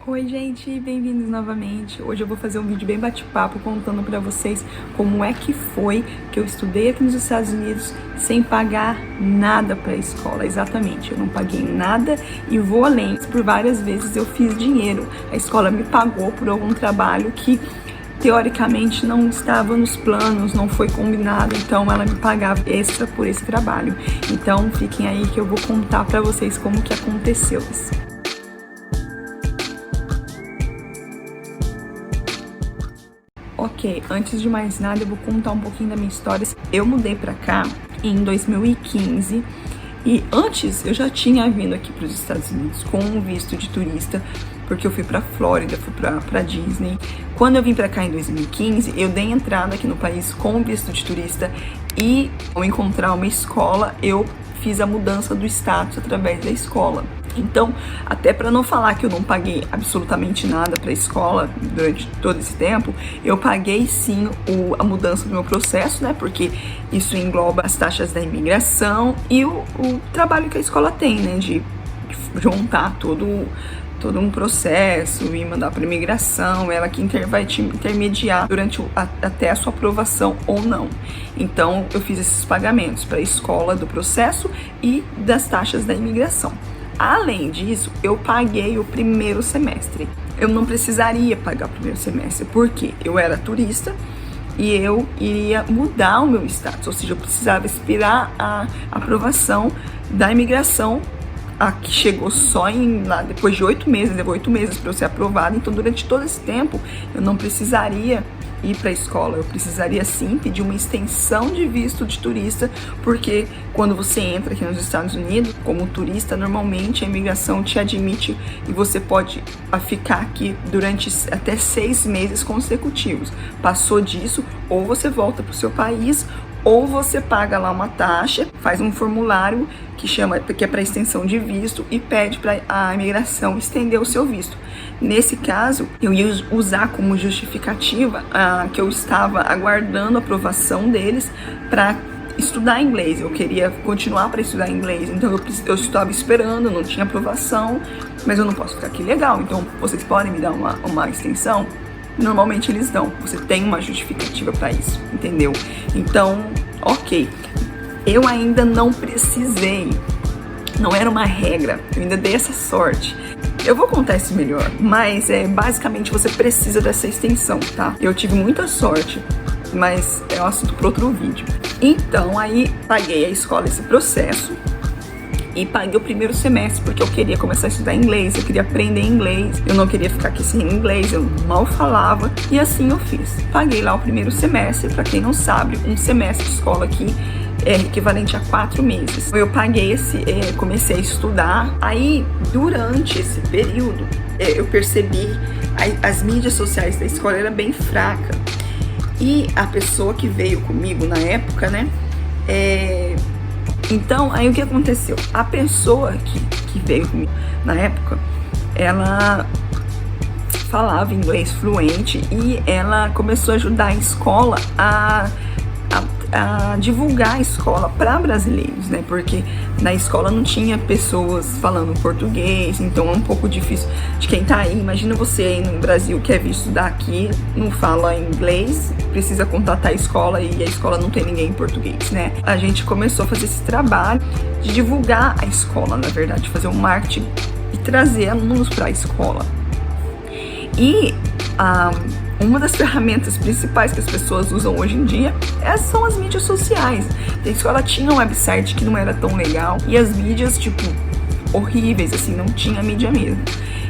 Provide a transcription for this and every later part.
Oi gente, bem-vindos novamente. Hoje eu vou fazer um vídeo bem bate-papo contando pra vocês como é que foi que eu estudei aqui nos Estados Unidos sem pagar nada pra escola. Exatamente, eu não paguei nada e vou além. Por várias vezes eu fiz dinheiro. A escola me pagou por algum trabalho que teoricamente não estava nos planos, não foi combinado, então ela me pagava extra por esse trabalho. Então fiquem aí que eu vou contar pra vocês como que aconteceu isso. Ok, antes de mais nada eu vou contar um pouquinho da minha história. Eu mudei pra cá em 2015 e antes eu já tinha vindo aqui para os Estados Unidos com um visto de turista, porque eu fui pra Flórida, fui pra Disney. Quando eu vim pra cá em 2015, eu dei entrada aqui no país com visto de turista e ao encontrar uma escola, eu fiz a mudança do status através da escola. Então, até para não falar que eu não paguei absolutamente nada para a escola durante todo esse tempo, eu paguei sim a mudança do meu processo, né? Porque isso engloba as taxas da imigração e o trabalho que a escola tem, né? De juntar todo um processo e mandar para imigração, ela que vai te intermediar durante até a sua aprovação ou não. Então, eu fiz esses pagamentos para a escola do processo e das taxas da imigração. Além disso, eu paguei o primeiro semestre. Eu não precisaria pagar o primeiro semestre, porque eu era turista e eu iria mudar o meu status, ou seja, eu precisava esperar a aprovação da imigração, que chegou só lá depois de 8 meses, levou 8 meses para eu ser aprovada. Então, durante todo esse tempo, eu não precisaria ir para a escola, eu precisaria sim pedir uma extensão de visto de turista, porque quando você entra aqui nos Estados Unidos como turista, normalmente a imigração te admite e você pode ficar aqui durante até 6 meses consecutivos. Passou disso, ou você volta para o seu país, ou você paga lá uma taxa, faz um formulário que é para extensão de visto e pede para a imigração estender o seu visto. Nesse caso, eu ia usar como justificativa que eu estava aguardando a aprovação deles para estudar inglês. Eu queria continuar para estudar inglês, então eu estava esperando, não tinha aprovação, mas eu não posso ficar aqui legal, então vocês podem me dar uma extensão? Normalmente eles dão, você tem uma justificativa para isso, entendeu? Então, ok, eu ainda não precisei, não era uma regra, eu ainda dei essa sorte. Eu vou contar isso melhor, mas basicamente você precisa dessa extensão, tá? Eu tive muita sorte, mas é um assunto para outro vídeo. Então, aí paguei a escola esse processo e paguei o primeiro semestre porque eu queria começar a estudar inglês, eu queria aprender inglês, eu não queria ficar aqui sem inglês, eu mal falava, e assim eu fiz. Paguei lá o primeiro semestre. Para quem não sabe, um semestre de escola aqui é equivalente a 4 meses. Eu paguei comecei a estudar. Aí, durante esse período, eu percebi as mídias sociais da escola era bem fraca. E a pessoa que veio comigo na época, né? Então, aí o que aconteceu? A pessoa que veio comigo na época, ela falava inglês fluente e ela começou a ajudar a escola a divulgar a escola para brasileiros, né? Porque na escola não tinha pessoas falando português, então é um pouco difícil de quem tá aí. Imagina você aí no Brasil, quer vir estudar aqui, não fala inglês, precisa contatar a escola e a escola não tem ninguém em português, né? A gente começou a fazer esse trabalho de divulgar a escola, na verdade, fazer um marketing e trazer alunos para a escola. E uma das ferramentas principais que as pessoas usam hoje em dia são as mídias sociais. A escola tinha um website que não era tão legal e as mídias, tipo, horríveis, assim, não tinha mídia mesmo.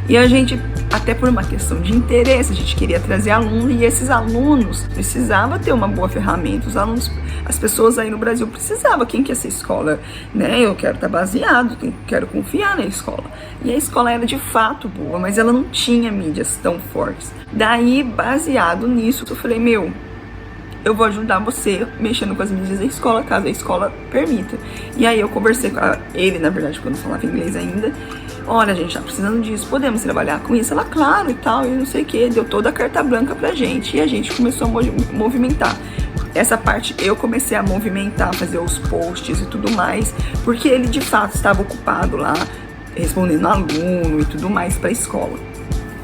E a gente, até por uma questão de interesse, a gente queria trazer alunos e esses alunos precisavam ter uma boa ferramenta. Os alunos, as pessoas aí no Brasil precisavam. Quem quer ser escola, né? Eu quero estar baseado, quero confiar na escola. E a escola era de fato boa, mas ela não tinha mídias tão fortes. Daí, baseado nisso, eu falei, eu vou ajudar você mexendo com as mídias da escola, caso a escola permita. E aí eu conversei com ele, na verdade, quando eu falava inglês ainda. Olha, a gente tá precisando disso, podemos trabalhar com isso? Ela, claro, e tal, e não sei o que, deu toda a carta branca pra gente. E a gente começou a movimentar. Essa parte eu comecei a movimentar, fazer os posts e tudo mais, porque ele de fato estava ocupado lá, respondendo aluno e tudo mais pra escola.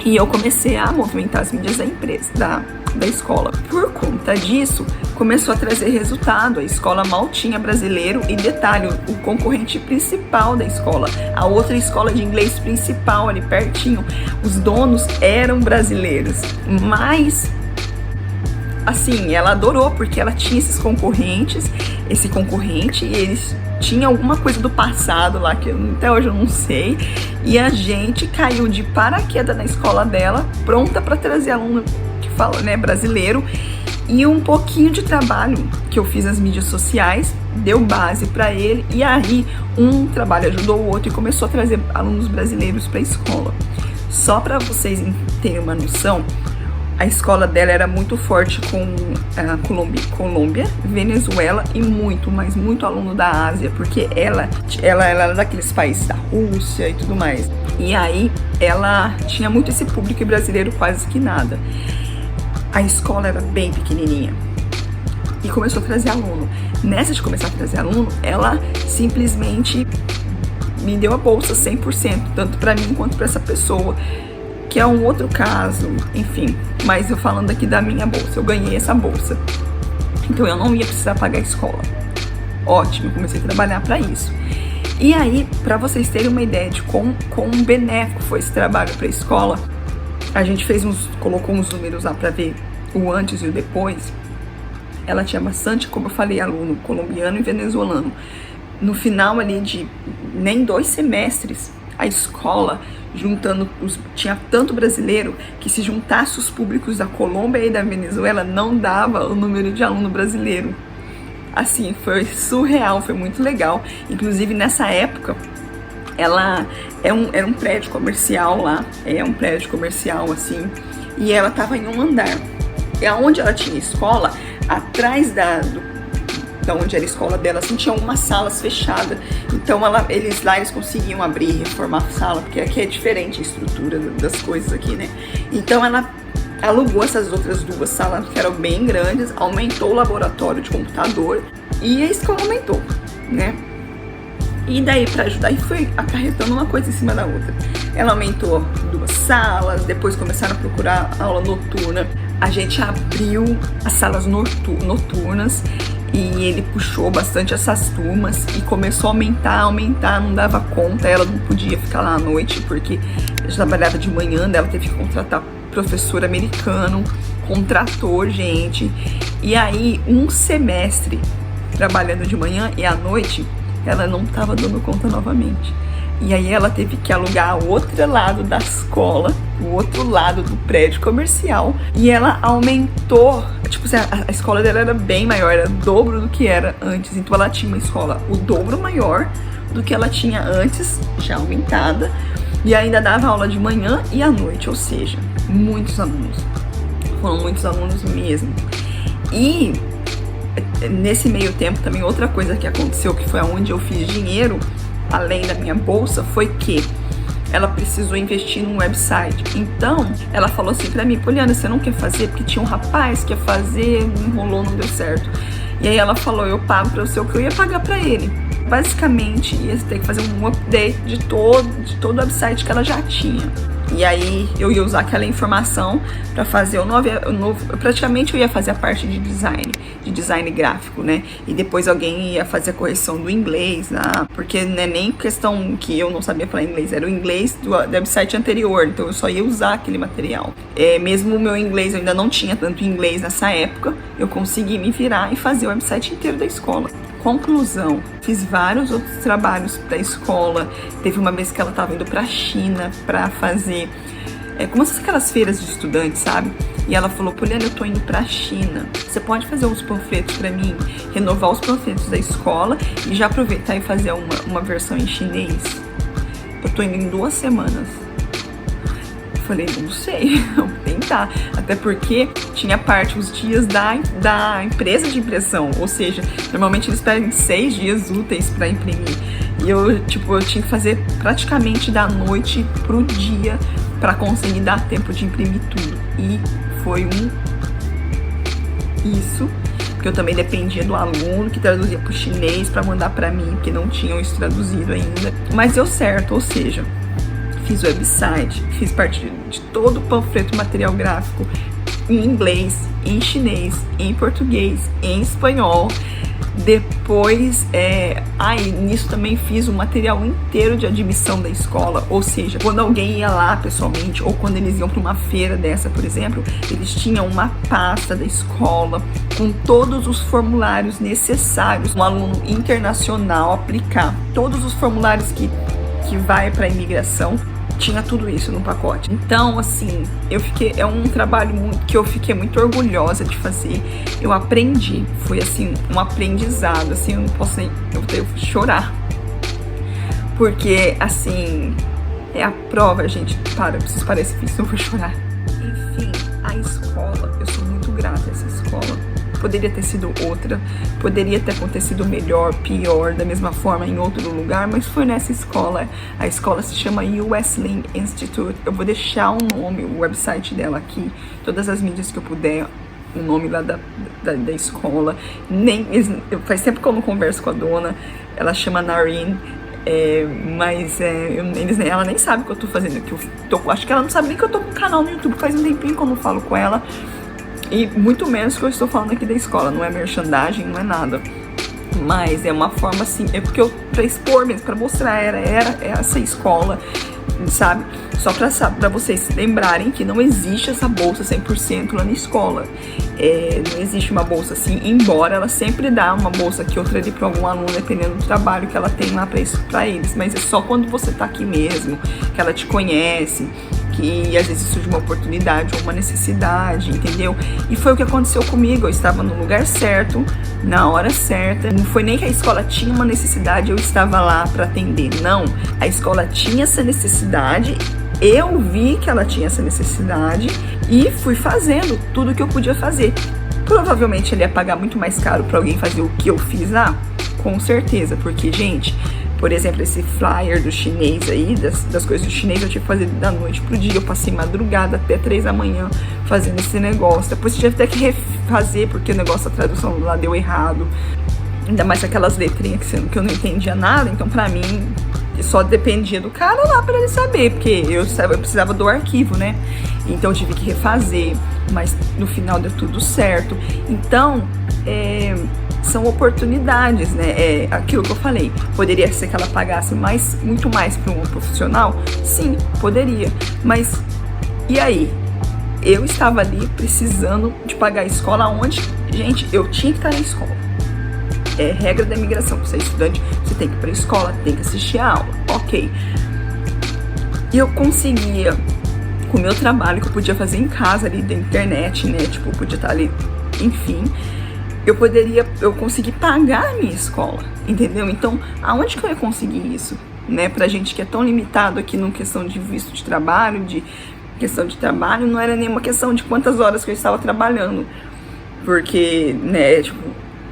E eu comecei a movimentar as mídias da empresa, da escola. Por conta disso, começou a trazer resultado. A escola mal tinha brasileiro e detalhe, o concorrente principal da escola, a outra escola de inglês principal ali pertinho, os donos eram brasileiros. Mas, assim, ela adorou porque ela tinha esses concorrentes, esse concorrente, e eles tinha alguma coisa do passado lá que até hoje eu não sei, e a gente caiu de paraquedas na escola dela, pronta para trazer aluno que fala, né, brasileiro, e um pouquinho de trabalho que eu fiz nas mídias sociais deu base para ele, e aí um trabalho ajudou o outro e começou a trazer alunos brasileiros para a escola. Só para vocês terem uma noção, a escola dela era muito forte com a Colômbia, Venezuela e mas muito aluno da Ásia, porque ela era daqueles países da Rússia e tudo mais. E aí ela tinha muito esse público, e brasileiro quase que nada. A escola era bem pequenininha e começou a trazer aluno. Nessa de começar a trazer aluno, ela simplesmente me deu a bolsa 100%, tanto para mim quanto para essa pessoa, que é um outro caso, enfim. Mas eu falando aqui da minha bolsa, eu ganhei essa bolsa. Então eu não ia precisar pagar a escola. Ótimo, comecei a trabalhar para isso. E aí, para vocês terem uma ideia de quão benéfico foi esse trabalho para a escola, a gente colocou uns números lá para ver o antes e o depois. Ela tinha bastante, como eu falei, aluno colombiano e venezuelano. No final ali de nem 2 semestres, a escola tinha tanto brasileiro que se juntasse os públicos da Colômbia e da Venezuela não dava o número de aluno brasileiro. Assim, foi surreal, foi muito legal. Inclusive nessa época, ela era um prédio comercial lá, um prédio comercial assim, e ela estava em um andar. E aonde ela tinha escola, atrás da onde era a escola dela, assim, tinha umas salas fechadas. Então eles conseguiam abrir e reformar a sala, porque aqui é diferente a estrutura das coisas aqui, né? Então ela alugou essas outras 2 salas que eram bem grandes, aumentou o laboratório de computador e a escola aumentou, né? E daí, para ajudar, e foi acarretando uma coisa em cima da outra. Ela aumentou 2 salas, depois começaram a procurar aula noturna. A gente abriu as salas noturnas e ele puxou bastante essas turmas e começou a aumentar, não dava conta. Ela não podia ficar lá à noite porque já trabalhava de manhã, ela teve que contratar professor americano, contratou gente. E aí, um semestre trabalhando de manhã e à noite, ela não estava dando conta novamente. E aí ela teve que alugar o outro lado da escola, o outro lado do prédio comercial, e ela aumentou, tipo assim, a escola dela era bem maior, era o dobro do que era antes. Então ela tinha uma escola o dobro maior do que ela tinha antes, já aumentada, e ainda dava aula de manhã e à noite, ou seja, muitos alunos. Foram muitos alunos mesmo. E nesse meio tempo também outra coisa que aconteceu, que foi onde eu fiz dinheiro, além da minha bolsa, foi que ela precisou investir num website. Então, ela falou assim pra mim: Poliana, você não quer fazer? Porque tinha um rapaz que ia fazer, enrolou, não deu certo. E aí ela falou: eu pago pra você o que eu ia pagar pra ele. Basicamente, ia ter que fazer um update de todo o website que ela já tinha. E aí eu ia usar aquela informação para fazer o novo. Praticamente eu ia fazer a parte de design gráfico, né? E depois alguém ia fazer a correção do inglês, porque não é nem questão que eu não sabia falar inglês, era o inglês do website anterior, então eu só ia usar aquele material. Mesmo o meu inglês, eu ainda não tinha tanto inglês nessa época, eu consegui me virar e fazer o website inteiro da escola. Conclusão, fiz vários outros trabalhos para a escola. Teve uma vez que ela estava indo para a China para fazer como se fosse aquelas feiras de estudantes, sabe? E ela falou: Poliana, eu tô indo para a China, você pode fazer uns panfletos para mim, renovar os panfletos da escola e já aproveitar e fazer uma versão em chinês? Eu tô indo em 2 semanas. Falei: não sei, vou tentar. Até porque tinha os dias da empresa de impressão. Ou seja, normalmente eles pedem 6 dias úteis para imprimir. E eu tinha que fazer praticamente da noite pro dia para conseguir dar tempo de imprimir tudo. E foi isso, porque eu também dependia do aluno que traduzia pro chinês para mandar para mim, que não tinham isso traduzido ainda. Mas deu certo, ou seja, fiz website, fiz parte de todo o panfleto material gráfico em inglês, em chinês, em português, em espanhol. Depois, nisso também fiz o material inteiro de admissão da escola, ou seja, quando alguém ia lá pessoalmente, ou quando eles iam para uma feira dessa, por exemplo, eles tinham uma pasta da escola com todos os formulários necessários, um aluno internacional aplicar todos os formulários que vai para a imigração. Tinha tudo isso no pacote. Então, assim, é um trabalho que eu fiquei muito orgulhosa de fazer. Eu aprendi, foi assim, um aprendizado, assim, eu não posso nem, eu vou chorar. Porque, assim, é a prova, gente, preciso parar esse vídeo, eu vou chorar. Enfim, a escola, eu sou muito grata a essa escola. Poderia ter sido outra, poderia ter acontecido melhor, pior, da mesma forma em outro lugar, mas foi nessa escola. A escola se chama Wesleyan Institute. Eu vou deixar o nome, o website dela aqui, todas as mídias que eu puder, o nome lá da escola. Faz tempo que eu não converso com a dona, ela chama Narine. Ela nem sabe o que eu tô fazendo, acho que ela não sabe nem que eu tô com um canal no YouTube, faz um tempinho que eu não falo com ela. E muito menos que eu estou falando aqui da escola, não é merchandising, não é nada. Mas é uma forma assim, é porque pra expor mesmo, pra mostrar, era essa escola, sabe? Só pra vocês lembrarem que não existe essa bolsa 100% lá na escola. Não existe uma bolsa assim, embora ela sempre dá uma bolsa aqui, outra ali pra algum aluno, dependendo do trabalho que ela tem lá pra eles. Mas é só quando você tá aqui mesmo, que ela te conhece, que às vezes surge uma oportunidade ou uma necessidade, entendeu? E foi o que aconteceu comigo. Eu estava no lugar certo, na hora certa. Não foi nem que a escola tinha uma necessidade, eu estava lá para atender. Não, a escola tinha essa necessidade, eu vi que ela tinha essa necessidade e fui fazendo tudo o que eu podia fazer. Provavelmente ele ia pagar muito mais caro para alguém fazer o que eu fiz lá, com certeza, porque, gente, por exemplo, esse flyer do chinês aí, das coisas do chinês, eu tive que fazer da noite pro dia. Eu passei madrugada até 3 da manhã fazendo esse negócio. Depois tive até que refazer, porque o negócio, a tradução lá deu errado. Ainda mais aquelas letrinhas que eu não entendia nada. Então, pra mim, só dependia do cara lá pra ele saber, porque eu precisava do arquivo, né? Então, eu tive que refazer, mas no final deu tudo certo. Então, são oportunidades, né? Aquilo que eu falei. Poderia ser que ela pagasse muito mais para um profissional? Sim, poderia. Mas, e aí? Eu estava ali precisando de pagar a escola onde, gente, eu tinha que estar na escola. É regra da imigração. Você é estudante, você tem que ir para a escola, tem que assistir a aula. Ok. E eu conseguia, com o meu trabalho que eu podia fazer em casa ali da internet, né? Tipo, eu podia estar ali, enfim, eu consegui pagar a minha escola, entendeu? Então, aonde que eu ia conseguir isso, né? Pra gente que é tão limitado aqui numa questão de visto de trabalho, não era nenhuma questão de quantas horas que eu estava trabalhando, porque, né, tipo,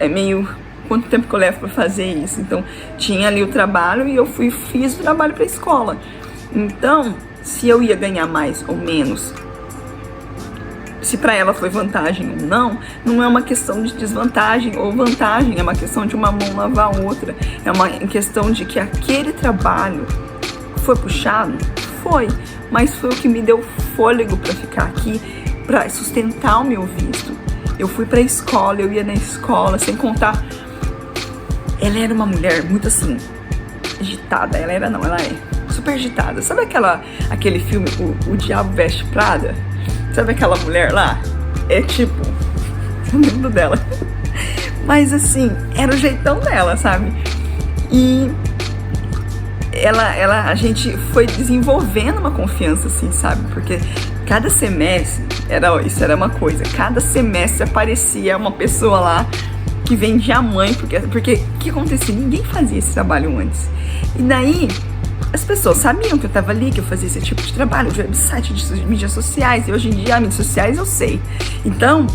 é meio quanto tempo que eu levo pra fazer isso. Então, tinha ali o trabalho e eu fiz o trabalho pra escola. Então, se eu ia ganhar mais ou menos, se para ela foi vantagem ou não, não é uma questão de desvantagem ou vantagem, é uma questão de uma mão lavar a outra, é uma questão de que aquele trabalho foi puxado, mas foi o que me deu fôlego para ficar aqui, para sustentar o meu visto. Eu fui para a escola, eu ia na escola, sem contar, ela era uma mulher muito assim, agitada, ela é super agitada. Sabe aquele filme, o Diabo Veste Prada? Sabe aquela mulher lá? É tipo, eu lembro dela. Mas assim, era o jeitão dela, sabe? E a gente foi desenvolvendo uma confiança, assim, sabe? Porque cada semestre, isso era uma coisa, cada semestre aparecia uma pessoa lá que vendia a mãe, porque o que acontecia? Ninguém fazia esse trabalho antes. E daí, as pessoas sabiam que eu tava ali, que eu fazia esse tipo de trabalho, de website, de mídias sociais, e hoje em dia, mídias sociais eu sei. Então,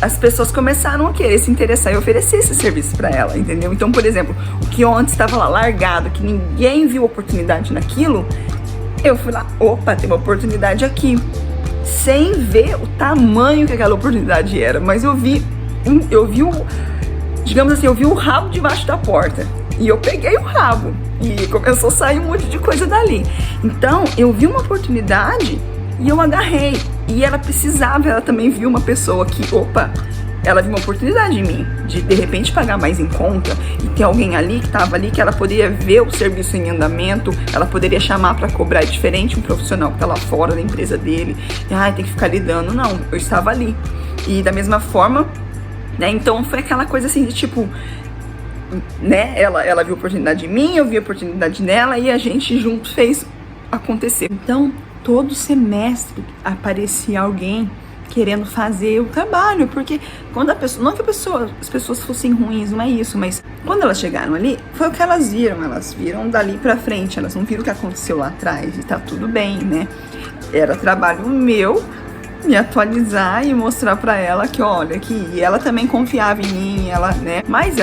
as pessoas começaram a querer se interessar e oferecer esse serviço pra ela, entendeu? Então, por exemplo, o que antes estava lá largado, que ninguém viu oportunidade naquilo, eu fui lá, opa, tem uma oportunidade aqui. Sem ver o tamanho que aquela oportunidade era, mas eu vi digamos assim, eu vi o rabo debaixo da porta. E eu peguei o rabo e começou a sair um monte de coisa dali. Então, eu vi uma oportunidade e eu agarrei. E ela precisava, ela também viu uma pessoa que, ela viu uma oportunidade em mim, de repente pagar mais em conta e ter alguém ali que estava ali, que ela poderia ver o serviço em andamento, ela poderia chamar para cobrar diferente um profissional que está lá fora da empresa dele. E, tem que ficar lidando. Não, eu estava ali. E da mesma forma, né, então foi aquela coisa assim de tipo, né, ela viu a oportunidade em mim, eu vi a oportunidade nela e a gente junto fez acontecer. Então, todo semestre aparecia alguém querendo fazer o trabalho, porque quando a pessoa, não que as pessoas fossem ruins, não é isso, mas quando elas chegaram ali, foi o que elas viram dali pra frente, elas não viram o que aconteceu lá atrás e tá tudo bem, né? Era trabalho meu me atualizar e mostrar pra ela que, olha, que ela também confiava em mim, ela, né? Mas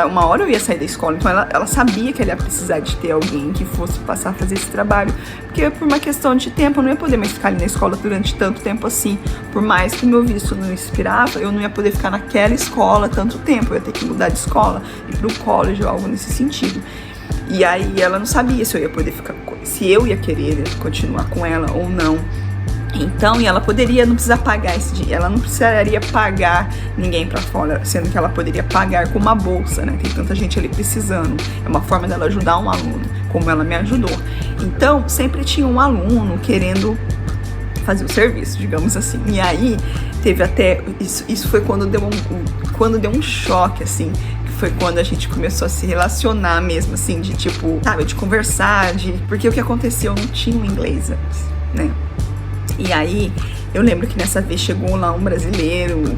uma hora eu ia sair da escola, então ela sabia que ela ia precisar de ter alguém que fosse passar a fazer esse trabalho, porque por uma questão de tempo eu não ia poder mais ficar ali na escola durante tanto tempo assim. Por mais que o meu visto não inspirava, eu não ia poder ficar naquela escola tanto tempo, eu ia ter que mudar de escola, ir pro college ou algo nesse sentido. E aí ela não sabia se eu ia poder ficar, se eu ia querer continuar com ela ou não. Então, e ela poderia não precisar pagar esse dinheiro, ela não precisaria pagar ninguém pra fora, sendo que ela poderia pagar com uma bolsa, né? Tem tanta gente ali precisando. É uma forma dela ajudar um aluno, como ela me ajudou. Então, sempre tinha um aluno querendo fazer o serviço, digamos assim. E aí, teve até... Isso foi quando deu um choque, assim. Foi quando a gente começou a se relacionar mesmo, assim, de tipo, sabe, de conversar, porque o que aconteceu, eu não tinha um inglês antes, né? E aí, eu lembro que nessa vez chegou lá um brasileiro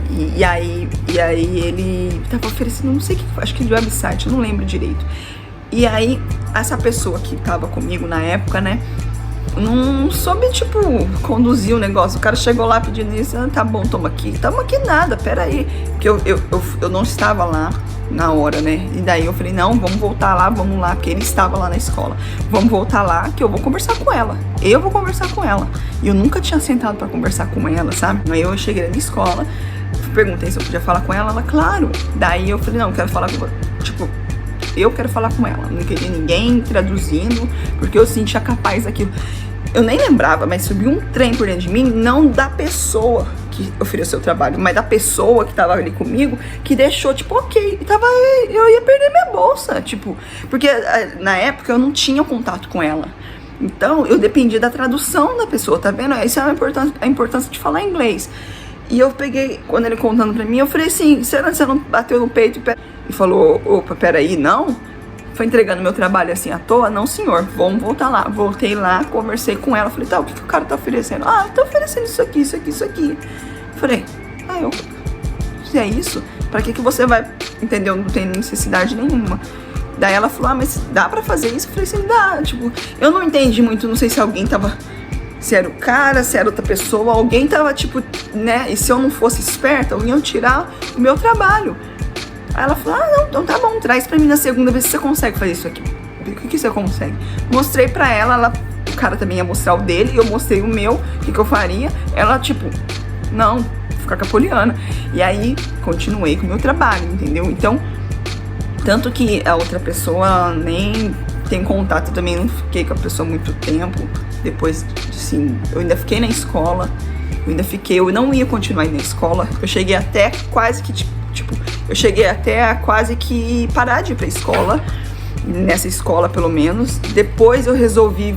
e aí ele tava oferecendo, não sei o que, acho que de website, eu não lembro direito. E aí, essa pessoa que tava comigo na época, né, não soube, tipo, conduzir o negócio. O cara chegou lá pedindo isso, tá bom, toma aqui nada, peraí. Porque eu não estava lá na hora, né? E daí eu falei, não, vamos voltar lá, vamos lá, porque ele estava lá na escola. Vamos voltar lá, que eu vou conversar com ela. Eu vou conversar com ela. E eu nunca tinha sentado pra conversar com ela, sabe? Aí eu cheguei na escola, perguntei se eu podia falar com ela, ela, claro. Daí eu falei, não, eu quero falar com, tipo, eu quero falar com ela. Não queria ninguém traduzindo, porque eu sentia capaz daquilo. Eu nem lembrava, mas subiu um trem por dentro de mim, não da pessoa que ofereceu o trabalho, mas da pessoa que tava ali comigo, que deixou, tipo, ok, eu ia perder minha bolsa, tipo, porque na época eu não tinha contato com ela. Então, eu dependia da tradução da pessoa, tá vendo? Isso é a importância de falar inglês. E eu peguei, quando ele contando pra mim, eu falei assim, será que você não bateu no peito e falou, opa, peraí, não? Foi entregando meu trabalho assim à toa? Não, senhor, vamos voltar lá. Voltei lá, conversei com ela, falei, tá, o que o cara tá oferecendo? Ah, tá oferecendo isso aqui, isso aqui, isso aqui. Falei, se é isso, pra que você vai, entendeu? Não tem necessidade nenhuma. Daí ela falou, mas dá pra fazer isso? Eu falei assim, dá, tipo, eu não entendi muito, não sei se alguém tava, se era o cara, se era outra pessoa, alguém tava tipo, né, e se eu não fosse esperta, alguém ia tirar o meu trabalho. Aí ela falou, não, então tá bom, traz pra mim na segunda vez se você consegue fazer isso aqui. O que você consegue? Mostrei pra ela, o cara também ia mostrar o dele, eu mostrei o meu, o que eu faria. Ela, tipo, não, ficar capoliana. E aí, continuei com o meu trabalho, entendeu? Então, tanto que a outra pessoa nem tem contato, também não fiquei com a pessoa muito tempo. Depois, assim, eu ainda fiquei na escola, eu não ia continuar indo na escola. Eu cheguei até quase que, eu cheguei até a quase que parar de ir pra escola, nessa escola pelo menos. Depois eu resolvi,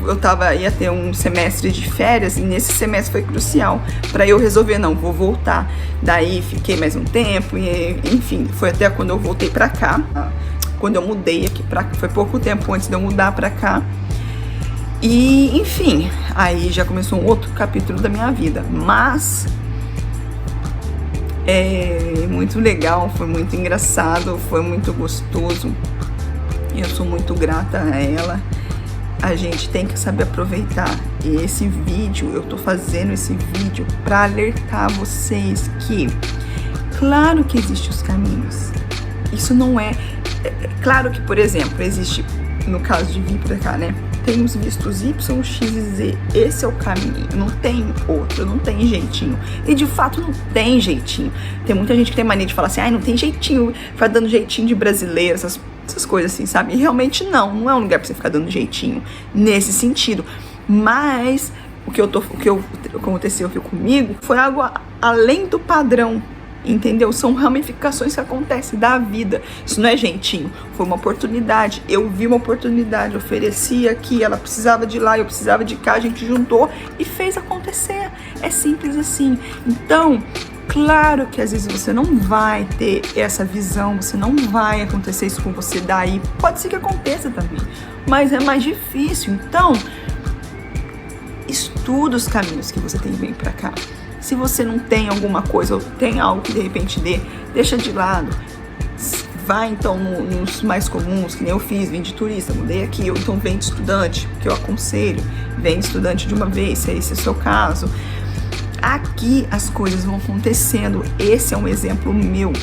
ia ter um semestre de férias, e nesse semestre foi crucial pra eu resolver, não, vou voltar. Daí fiquei mais um tempo, e enfim, foi até quando eu voltei pra cá, quando eu mudei aqui pra cá, foi pouco tempo antes de eu mudar pra cá. E enfim, aí já começou um outro capítulo da minha vida, mas... é muito legal, foi muito engraçado, foi muito gostoso. Eu sou muito grata a ela. A gente tem que saber aproveitar. E esse vídeo, eu tô fazendo esse vídeo pra alertar vocês que, claro que existem os caminhos. Isso não é... Claro que, por exemplo, existe no caso de vir pra cá, né? Tem os vistos Y, X e Z. Esse é o caminho. Não tem outro, não tem jeitinho. E de fato não tem jeitinho. Tem muita gente que tem mania de falar assim, ai, não tem jeitinho, vai dando jeitinho de brasileiro, essas coisas assim, sabe? E realmente não é um lugar pra você ficar dando jeitinho nesse sentido. Mas o que aconteceu aqui comigo foi algo além do padrão. Entendeu? São ramificações que acontecem da vida. Isso não é jeitinho, foi uma oportunidade. Eu vi uma oportunidade, ofereci aqui, ela precisava de lá, eu precisava de cá, a gente juntou e fez acontecer. É simples assim. Então, claro que às vezes você não vai ter essa visão, você não vai acontecer isso com você daí. Pode ser que aconteça também, mas é mais difícil. Então, estuda os caminhos que você tem que vir pra cá. Se você não tem alguma coisa ou tem algo que de repente deixa de lado. Vai então nos mais comuns, que nem eu fiz, vem de turista, mudei aqui, ou então vem de estudante, que eu aconselho, vem de estudante de uma vez, se esse é o seu caso. Aqui as coisas vão acontecendo. Esse é um exemplo meu.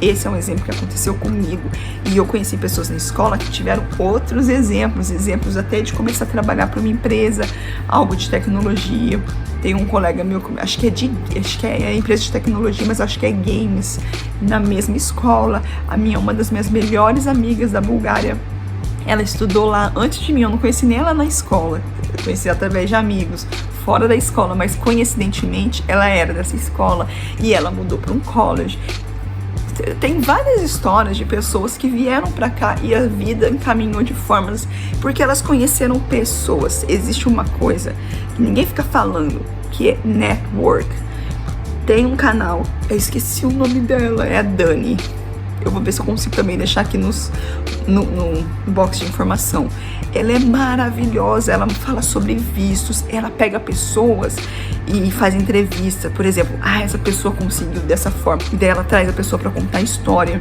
Esse é um exemplo que aconteceu comigo. E eu conheci pessoas na escola que tiveram outros exemplos até de começar a trabalhar para uma empresa, algo de tecnologia. Tem um colega meu, acho que é empresa de tecnologia, mas acho que é games, na mesma escola. Uma das minhas melhores amigas da Bulgária, ela estudou lá antes de mim. Eu não conheci nem ela na escola, eu conheci através de amigos fora da escola, mas coincidentemente ela era dessa escola e ela mudou para um college. Tem várias histórias de pessoas que vieram pra cá e a vida encaminhou de formas, porque elas conheceram pessoas. Existe uma coisa que ninguém fica falando, que é network. Tem um canal, eu esqueci o nome dela, é a Dani. Eu vou ver se eu consigo também deixar aqui no box de informação. Ela é maravilhosa, ela fala sobre vistos, ela pega pessoas e faz entrevista. Por exemplo, essa pessoa conseguiu dessa forma. E daí ela traz a pessoa para contar a história.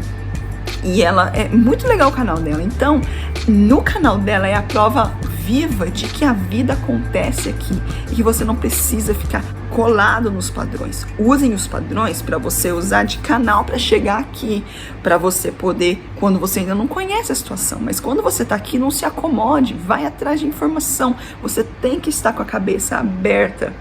E ela é muito legal o canal dela. Então, no canal dela é a prova viva de que a vida acontece aqui e que você não precisa ficar colado nos padrões. Usem os padrões para você usar de canal para chegar aqui, para você poder, quando você ainda não conhece a situação, mas quando você tá aqui, não se acomode, vai atrás de informação. Você tem que estar com a cabeça aberta,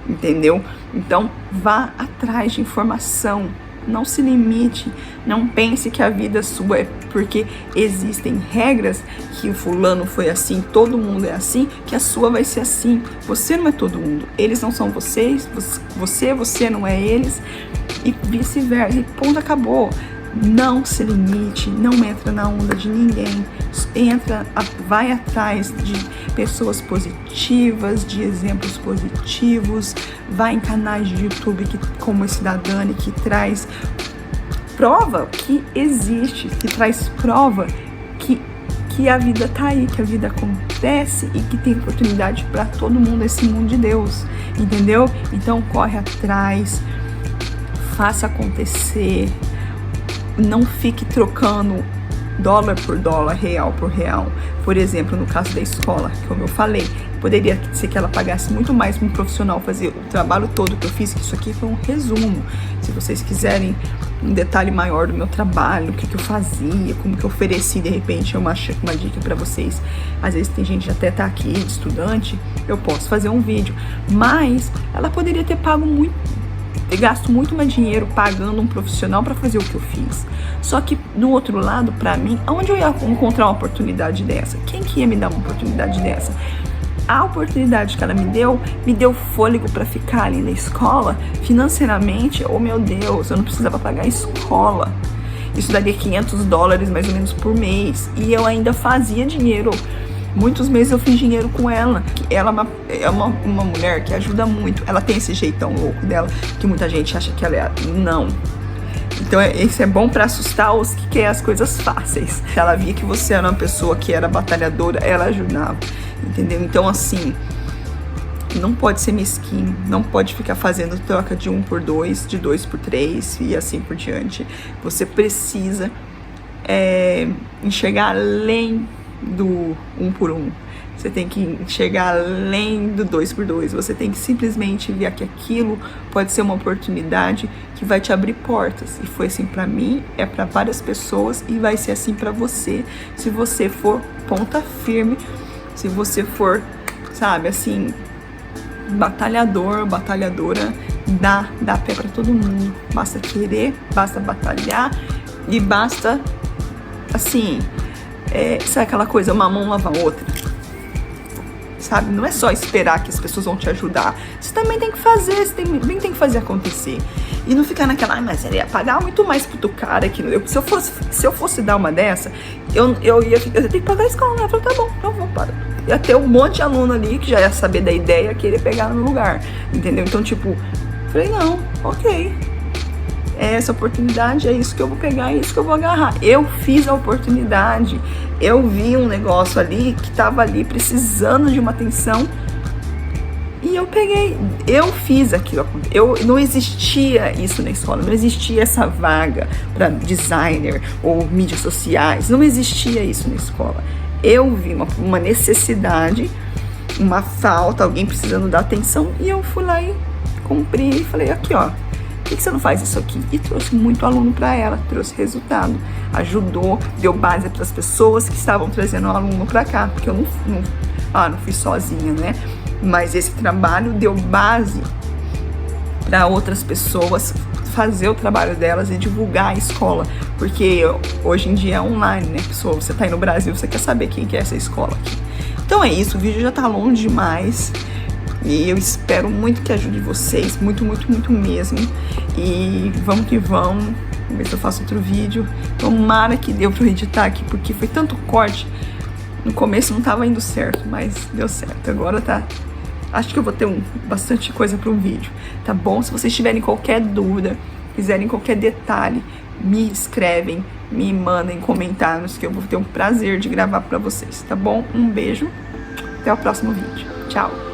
entendeu? Então, vá atrás de informação. Não se limite, não pense que a vida sua é porque existem regras, que o fulano foi assim, todo mundo é assim, que a sua vai ser assim. Você não é todo mundo, eles não são vocês, você não é eles, e vice-versa, e ponto, acabou. Não se limite, não entra na onda de ninguém, vai atrás de pessoas positivas, de exemplos positivos, vai em canais de YouTube como esse da Dani, que traz prova que existe, que traz prova que a vida tá aí, que a vida acontece e que tem oportunidade para todo mundo nesse mundo de Deus, entendeu? Então corre atrás, faça acontecer. Não fique trocando dólar por dólar, real por real. Por exemplo, no caso da escola, como eu falei, poderia ser que ela pagasse muito mais para um profissional fazer o trabalho todo que eu fiz, que isso aqui foi um resumo. Se vocês quiserem um detalhe maior do meu trabalho, o que eu fazia, como que eu ofereci, de repente, uma dica para vocês. Às vezes tem gente que até tá aqui, de estudante, eu posso fazer um vídeo. Mas ela poderia ter gasto muito mais dinheiro pagando um profissional para fazer o que eu fiz. Só que, do outro lado, para mim, onde eu ia encontrar uma oportunidade dessa? Quem que ia me dar uma oportunidade dessa? A oportunidade que ela me deu fôlego para ficar ali na escola, financeiramente, oh meu Deus, eu não precisava pagar a escola. Isso daria $500 mais ou menos por mês. E eu ainda fazia dinheiro. Muitos meses eu fiz dinheiro com ela. Ela é uma mulher que ajuda muito. Ela tem esse jeitão louco dela, que muita gente acha que ela é... Não. Então isso é bom pra assustar os que querem as coisas fáceis. Ela via que você era uma pessoa que era batalhadora, ela ajudava. Entendeu? Então assim, não pode ser mesquinho. Não pode ficar fazendo troca de 1 por 2, de 2 por 3 e assim por diante. Você precisa enxergar além do 1 por 1. você tem que enxergar além do 2x2, você tem que simplesmente ver que aquilo pode ser uma oportunidade que vai te abrir portas. E foi assim pra mim, é pra várias pessoas e vai ser assim pra você, se você for ponta firme, se você for, sabe, assim, batalhador, batalhadora, dá pé pra todo mundo. Basta querer, basta batalhar e basta, assim, sabe aquela coisa, uma mão lava a outra, sabe? Não é só esperar que as pessoas vão te ajudar, você também tem que fazer, você também tem que fazer acontecer. E não ficar naquela, mas ele ia pagar muito mais pro cara que se eu fosse dar uma dessa, eu ia ter que pagar a escola, né? Eu falei, tá bom, então vou pagar. Ia ter um monte de aluno ali que já ia saber da ideia, querer pegar no lugar, entendeu? Então, tipo, falei, não, ok, é essa oportunidade, é isso que eu vou pegar, é isso que eu vou agarrar. Eu fiz a oportunidade, eu vi um negócio ali que tava ali precisando de uma atenção e eu peguei, eu fiz aquilo. Não existia isso na escola, não existia essa vaga para designer ou mídias sociais, não existia isso na escola. Eu vi uma necessidade, uma falta, alguém precisando dar atenção e eu fui lá e cumpri e falei, aqui ó, por que você não faz isso aqui? E trouxe muito aluno para ela, trouxe resultado, ajudou, deu base para as pessoas que estavam trazendo o aluno para cá, porque eu não fui sozinha, né? Mas esse trabalho deu base para outras pessoas fazer o trabalho delas e divulgar a escola, porque hoje em dia é online, né, pessoal? Você tá aí no Brasil, você quer saber quem que é essa escola aqui. Então é isso, o vídeo já tá longe demais. E eu espero muito que ajude vocês, muito, muito, muito mesmo. E vamos que vamos. Vamos ver se eu faço outro vídeo. Tomara que deu pra eu editar aqui, porque foi tanto corte. No começo não tava indo certo, mas deu certo. Agora tá. Acho que eu vou ter bastante coisa para um vídeo, tá bom? Se vocês tiverem qualquer dúvida, quiserem qualquer detalhe, me escrevem, me mandem comentários, que eu vou ter um prazer de gravar para vocês, tá bom? Um beijo, até o próximo vídeo. Tchau!